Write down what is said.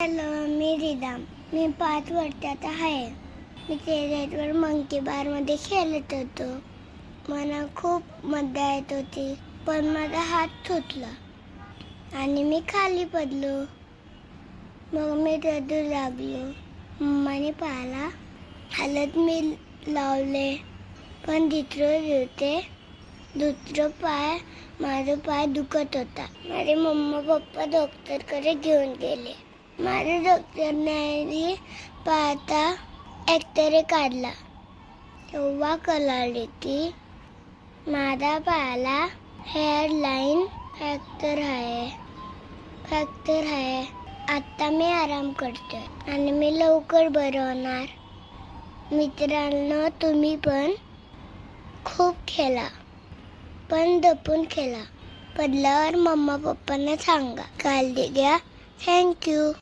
Hello, मी रिदाम. मी 5 वर्षाचा आहे. मी टेरेसवर मंकी बारमध्ये खेळत होतो. मला खूप मजा येत होती, पण माझा हात सुटला आणि मी खाली पडलो. मग मी रडू लागलो. मम्माने पाहिला, हालत मी लावले, पण दुसरं पाय माझा पाय दुखत होता. माझे मम्मा पप्पा डॉक्टरकडे घेऊन गेले. माझ्या डॉक्टरने पाहता एक्सरे काढला. तेव्हा कळले की माझ्या पायाला हेअर लाईन फ्रॅक्चर आहे. आता मी आराम करतोय आणि मी लवकर बरं होणार. मित्रांनो, तुम्ही पण खूप खेळा, पण जपून खेळा. पडल्यावर मम्मा पप्पांना सांगा. काळजी घ्या. थँक्यू.